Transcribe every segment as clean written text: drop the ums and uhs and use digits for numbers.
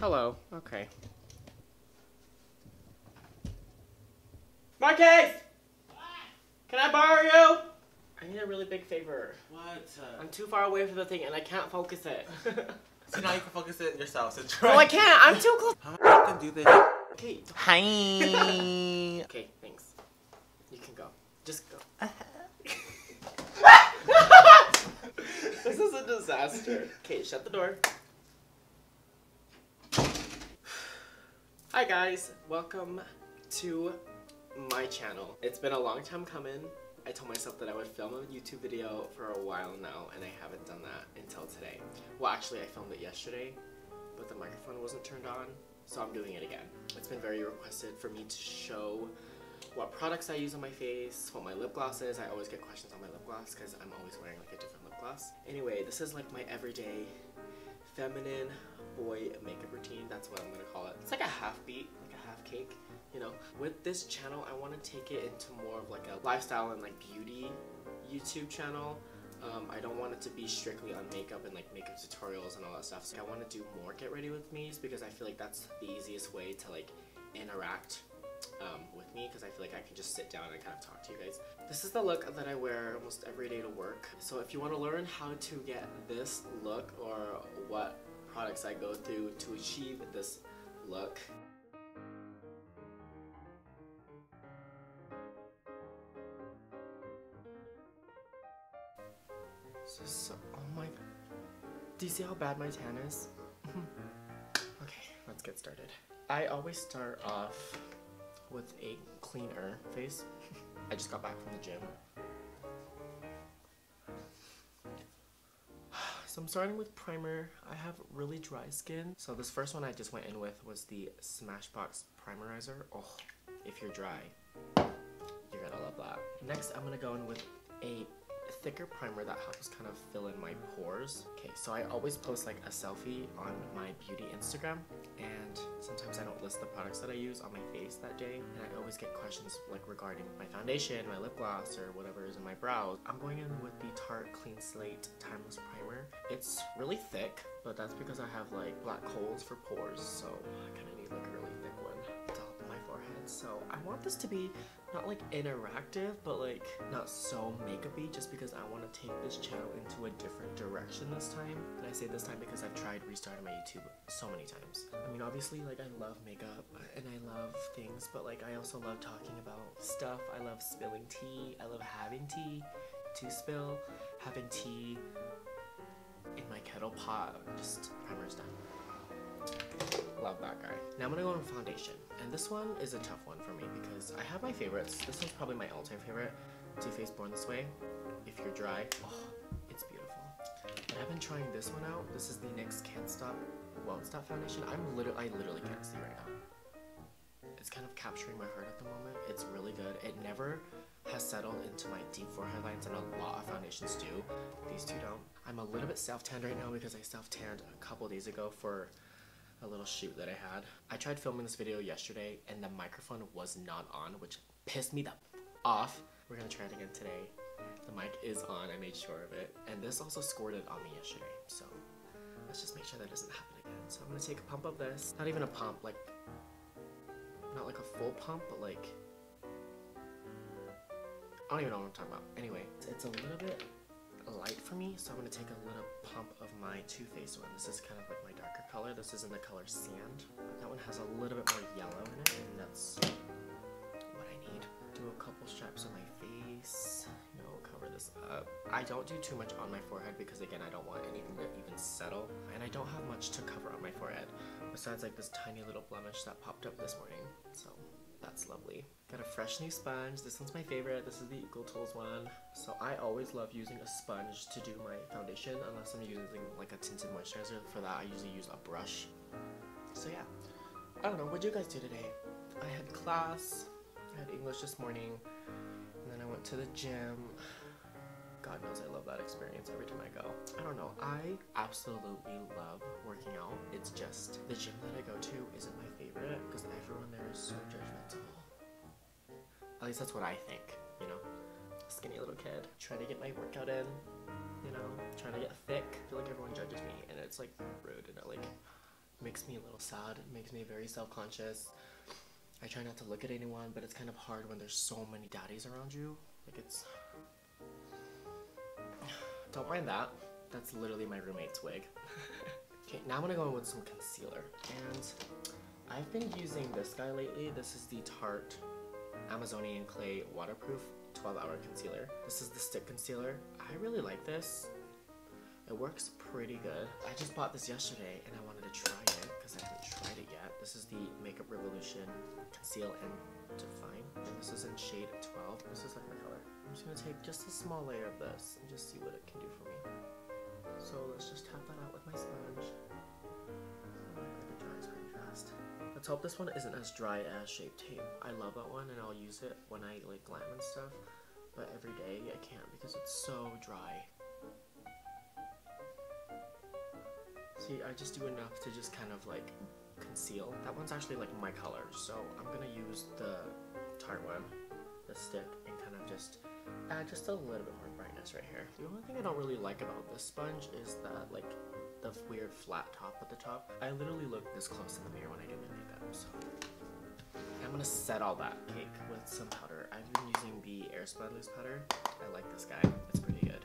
Hello. Okay. Marcus! Can I borrow you? I need a really big favor. What? I'm too far away from the thing and I can't focus it. So now you can focus it yourself. So try. No, I can't. I'm too close. How am I gonna do this? Okay. Hi. Okay, thanks. You can go. Just go. This is a disaster. Okay, shut the door. Hi guys, welcome to my channel. It's been a long time coming. I told myself that I would film a YouTube video for a while now, and I haven't done that until today. Well, actually I filmed it yesterday, but the microphone wasn't turned on, so I'm doing it again. It's been very requested for me to show what products I use on my face, what my lip gloss is. I always get questions on my lip gloss because I'm always wearing like a different lip gloss. Anyway, this is like my everyday feminine boy makeup routine. That's what I'm gonna call it. It's like a half beat, like a half cake, you know. With this channel, I want to take it into more of like a lifestyle and like beauty YouTube channel. I don't want it to be strictly on makeup and like makeup tutorials and all that stuff. So I want to do more get ready with me's because I feel like that's the easiest way to like interact with me, because I feel like I can just sit down and kind of talk to you guys. This is the look that I wear almost every day to work. So if you want to learn how to get this look or what products I go through to achieve this look, so, oh my, do you see how bad my tan is? Okay, let's get started. I always start off with a cleaner face. I just got back from the gym. So I'm starting with primer. I have really dry skin. So this first one I just went in with was the Smashbox Primerizer. Oh, if you're dry, you're gonna love that. Next, I'm gonna go in with a thicker primer that helps kind of fill in my pores. Okay, so I always post like a selfie on my beauty Instagram, and sometimes I don't list the products that I use on my face that day, and I always get questions like regarding my foundation, my lip gloss, or whatever is in my brows. I'm going in with the Tarte Clean Slate Timeless Primer. It's really thick, but that's because I have like black holes for pores, so I kind of need like a really thick one to help my forehead. So I want this to be not like interactive, but like not so makeup-y, just because I want to take this channel into a different direction this time. And I say this time because I've tried restarting my YouTube so many times. I mean, obviously, like, I love makeup and I love things, but like I also love talking about stuff. I love spilling tea. I love having tea to spill, having tea in my kettle pot. Just primer's done. Love that guy. Now I'm gonna go on foundation, and this one is a tough one for me because I have my favorites. This one's probably my all-time favorite, Too Faced Born This Way. If you're dry, oh, it's beautiful. But I've been trying this one out. This is the NYX Can't Stop, Won't Stop foundation. I literally can't see right now. It's kind of capturing my heart at the moment. It's really good. It never has settled into my deep forehead lines, and a lot of foundations do. These two don't. I'm a little bit self-tanned right now because I self-tanned a couple days ago for a little shoot that I had. I tried filming this video yesterday and the microphone was not on, which pissed me the off. We're gonna try it again today. The mic is on, I made sure of it. And this also squirted on me yesterday, so let's just make sure that doesn't happen again. So I'm gonna take a pump of this. Not even a pump, like, not like a full pump, but like, I don't even know what I'm talking about. Anyway, it's a little bit light for me, so I'm going to take a little pump of my Too Faced one. This is kind of like my darker color. This is in the color Sand. That one has a little bit more yellow in it, and that's what I need. Do a couple stripes on my face, you know, cover this up. I don't do too much on my forehead because, again, I don't want anything to even settle, and I don't have much to cover on my forehead besides like this tiny little blemish that popped up this morning, so that's lovely. Got a fresh new sponge. This one's my favorite. This is the Equal Tools one. So I always love using a sponge to do my foundation unless I'm using like a tinted moisturizer. For that I usually use a brush. So yeah, I don't know, what did you guys do today? I had class, I had English this morning, and then I went to the gym. God knows I love that experience every time I go. I don't know, I absolutely love working out. It's just the gym that I go to isn't my favorite because everyone there is so judgmental. At least that's what I think, you know? Skinny little kid, trying to get my workout in, you know, trying to get thick. I feel like everyone judges me, and it's like rude, and it like makes me a little sad. It makes me very self-conscious. I try not to look at anyone, but it's kind of hard when there's so many daddies around you. Like, it's... Don't mind that. That's literally my roommate's wig. Okay, now I'm gonna go in with some concealer. And I've been using this guy lately. This is the Tarte Amazonian Clay Waterproof 12-Hour Concealer. This is the stick concealer. I really like this. It works pretty good. I just bought this yesterday and I wanted to try it because I haven't tried it yet. This is the Makeup Revolution Conceal and Define. And this is in shade 12. This is like my color. I'm just gonna take just a small layer of this and just see what it can do for me. So let's just tap that out with my sponge. Oh, it dries pretty fast. Let's hope this one isn't as dry as Shape Tape. I love that one and I'll use it when I like glam and stuff. But every day I can't because it's so dry. See, I just do enough to just kind of like conceal. That one's actually like my color, so I'm gonna use the Tarte one, the stick, and kind of just add just a little bit more brightness right here. The only thing I don't really like about this sponge is that like the weird flat top at the top. I literally look this close in the mirror when I do my makeup, so. I'm gonna set all that cake with some powder. I've been using the Airspun loose powder. I like this guy, it's pretty good.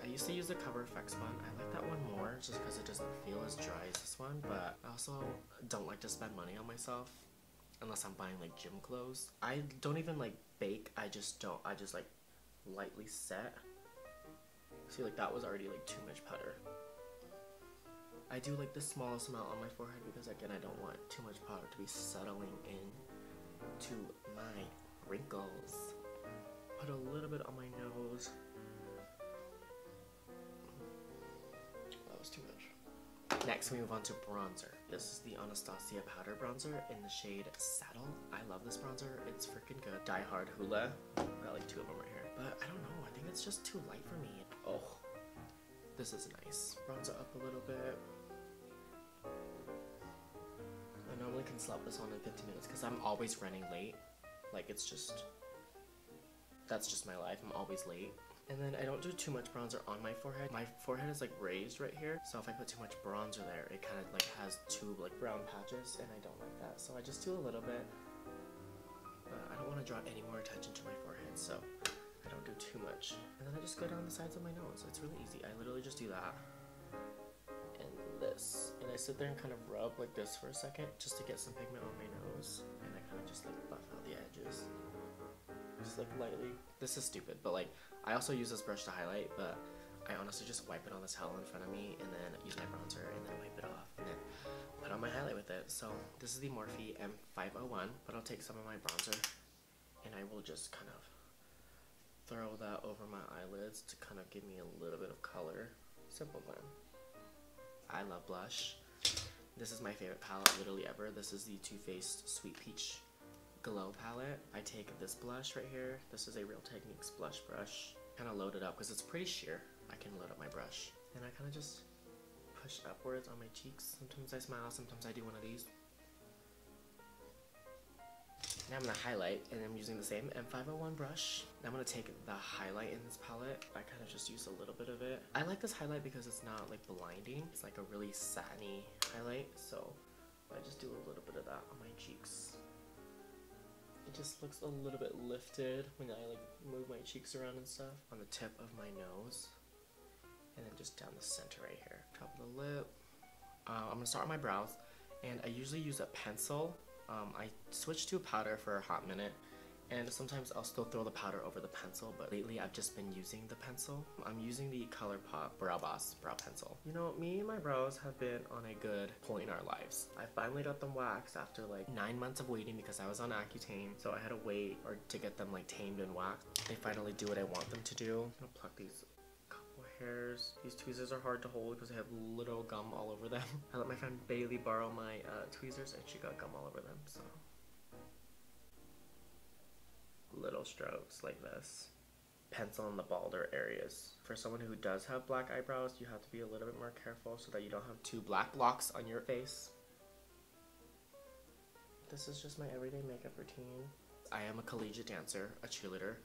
I used to use the Cover FX one. I like that one more just because it doesn't feel as dry as this one, but I also don't like to spend money on myself unless I'm buying like gym clothes. I don't even like bake, I just like lightly set. See, like that was already like too much powder. I do like the smallest amount on my forehead because again I don't want too much powder to be settling in to my wrinkles. Put a little bit on my nose. Too much. Next we move on to bronzer. This is the Anastasia powder bronzer in the shade Saddle. I love this bronzer, it's freaking good. Die Hard Hula. Got like 2 of them right here. But I don't know, I think it's just too light for me. Oh, this is nice. Bronzer up a little bit. I normally can slap this on in 15 minutes because I'm always running late. Like it's just, that's just my life, I'm always late. And then I don't do too much bronzer on my forehead. My forehead is like raised right here, so if I put too much bronzer there, it kind of like has 2 like brown patches, and I don't like that. So I just do a little bit, but I don't want to draw any more attention to my forehead, so I don't do too much. And then I just go down the sides of my nose. It's really easy. I literally just do that and this, and I sit there and kind of rub like this for a second just to get some pigment on my nose, and I kind of just like buff out the edges. Just like lightly. This is stupid, but like I also use this brush to highlight, but I honestly just wipe it on the towel in front of me and then use my bronzer and then wipe it off and then put on my highlight with it. So this is the Morphe M501, but I'll take some of my bronzer and I will just kind of throw that over my eyelids to kind of give me a little bit of color. Simple plan. I love blush. This is my favorite palette literally ever. This is the Too Faced Sweet Peach Glow palette. I take this blush right here. This is a Real Techniques blush brush. Kind of load it up because it's pretty sheer. I can load up my brush. And I kind of just push upwards on my cheeks. Sometimes I smile, sometimes I do one of these. Now I'm going to highlight, and I'm using the same M501 brush. Now I'm going to take the highlight in this palette. I kind of just use a little bit of it. I like this highlight because it's not like blinding. It's like a really satiny highlight, so I just do a little bit of that on my cheeks. It just looks a little bit lifted when I like move my cheeks around and stuff. On the tip of my nose, and then just down the center right here. Top of the lip. I'm gonna start with my brows, and I usually use a pencil. I switched to a powder for a hot minute, and sometimes I'll still throw the powder over the pencil, but lately I've just been using the pencil. I'm using the ColourPop Brow Boss brow pencil. You know, me and my brows have been on a good point in our lives. I finally got them waxed after like 9 months of waiting because I was on Accutane, so I had to wait to get them like tamed and waxed. They finally do what I want them to do. I'm gonna pluck these couple hairs. These tweezers are hard to hold because they have little gum all over them. I let my friend Bailey borrow my tweezers and she got gum all over them, so. Little strokes like this. Pencil in the balder areas. For someone who does have black eyebrows, you have to be a little bit more careful so that you don't have 2 black blocks on your face. This is just my everyday makeup routine. I am a collegiate dancer, a cheerleader.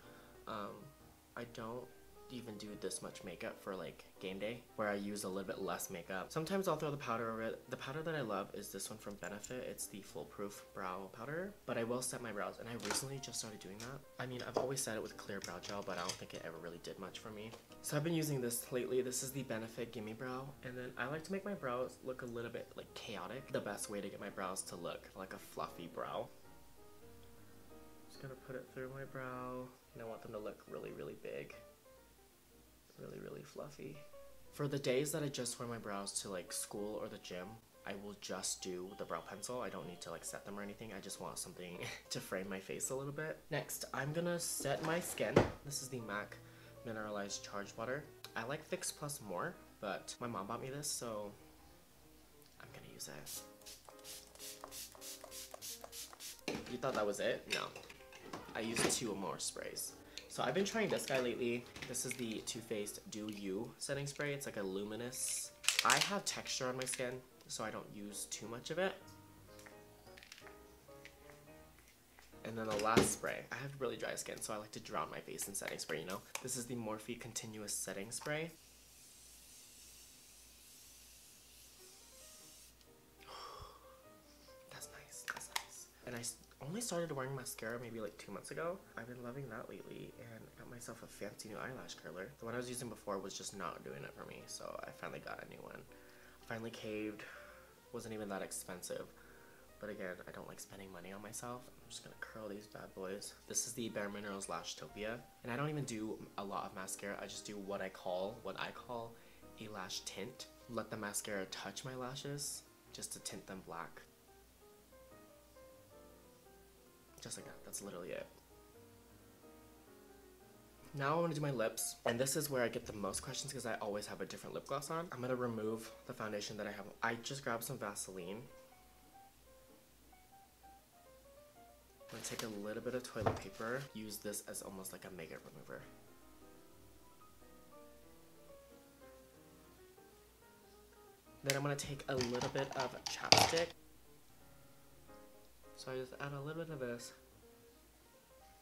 I don't even do this much makeup for like game day, where I use a little bit less makeup. Sometimes I'll throw the powder over it. The powder that I love is this one from Benefit. It's the Foolproof Brow Powder, but I will set my brows, and I recently just started doing that. I mean, I've always set it with clear brow gel, but I don't think it ever really did much for me. So I've been using this lately. This is the Benefit Gimme Brow, and then I like to make my brows look a little bit like chaotic. The best way to get my brows to look like a fluffy brow. Just gonna put it through my brow, and I want them to look really, really big. Really, really fluffy. For the days that I just wear my brows to like school or the gym, I will just do the brow pencil. I don't need to like set them or anything. I just want something to frame my face a little bit. Next, I'm gonna set my skin. This is the MAC Mineralized Charge Water. I like Fix Plus more, but my mom bought me this, so I'm gonna use it. You thought that was it? No. I used 2 more sprays. So I've been trying this guy lately. This is the Too Faced Do You setting spray. It's like a luminous. I have texture on my skin, so I don't use too much of it. And then the last spray. I have really dry skin, so I like to drown my face in setting spray, you know? This is the Morphe Continuous Setting Spray. That's nice, that's nice. And I only started wearing mascara maybe like 2 months ago. I've been loving that lately, and got myself a fancy new eyelash curler. The one I was using before was just not doing it for me, so I finally got a new one. Finally caved. Wasn't even that expensive. But again, I don't like spending money on myself. I'm just gonna curl these bad boys. This is the Bare Minerals Lashtopia. And I don't even do a lot of mascara. I just do what I call a lash tint. Let the mascara touch my lashes just to tint them black. Just like that. That's literally it. Now I'm gonna do my lips, and this is where I get the most questions because I always have a different lip gloss on. I'm gonna remove the foundation that I have. I just grabbed some Vaseline. I'm gonna take a little bit of toilet paper, use this as almost like a makeup remover. Then I'm gonna take a little bit of chapstick. So I just add a little bit of this.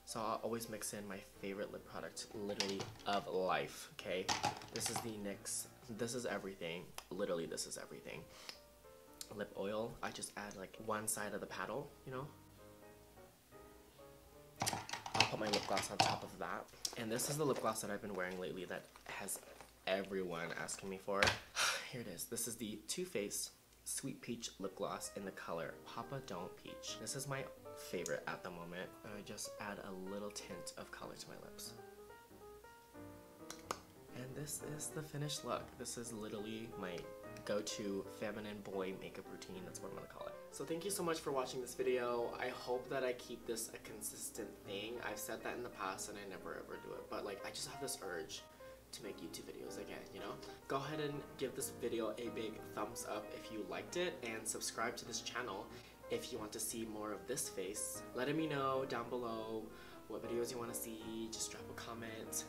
So I'll always mix in my favorite lip product, literally of life, okay? This is the NYX, this is everything. Literally, this is everything. Lip oil, I just add like one side of the paddle, you know? I'll put my lip gloss on top of that. And this is the lip gloss that I've been wearing lately that has everyone asking me for. Here it is. This is the Too Faced Sweet Peach Lip Gloss in the color Papa Don't Peach. This is my favorite at the moment. I just add a little tint of color to my lips. And this is the finished look. This is literally my go-to feminine boy makeup routine. That's what I'm gonna call it. So thank you so much for watching this video. I hope that I keep this a consistent thing. I've said that in the past and I never ever do it, but like I just have this urge to make YouTube videos again, you know? Go ahead and give this video a big thumbs up if you liked it, and subscribe to this channel if you want to see more of this face. Let me know down below what videos you want to see. Just drop a comment,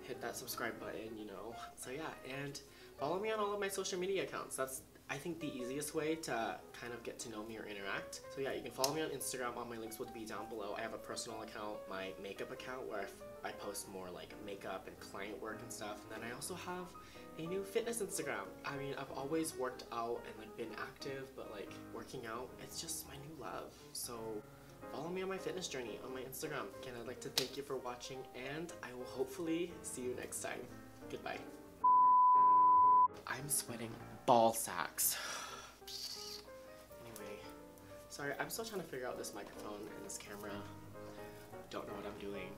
hit that subscribe button, you know? So yeah, and follow me on all of my social media accounts. That's, I think, the easiest way to kind of get to know me or interact. So yeah, you can follow me on Instagram. All my links will be down below. I have a personal account, my makeup account, where I post more like makeup and client work and stuff. And then I also have a new fitness Instagram. I mean, I've always worked out and like been active, but like working out, it's just my new love. So follow me on my fitness journey on my Instagram. Again, I'd like to thank you for watching, and I will hopefully see you next time. Goodbye. I'm sweating ball sacks. Anyway, sorry, I'm still trying to figure out this microphone and this camera. Don't know what I'm doing.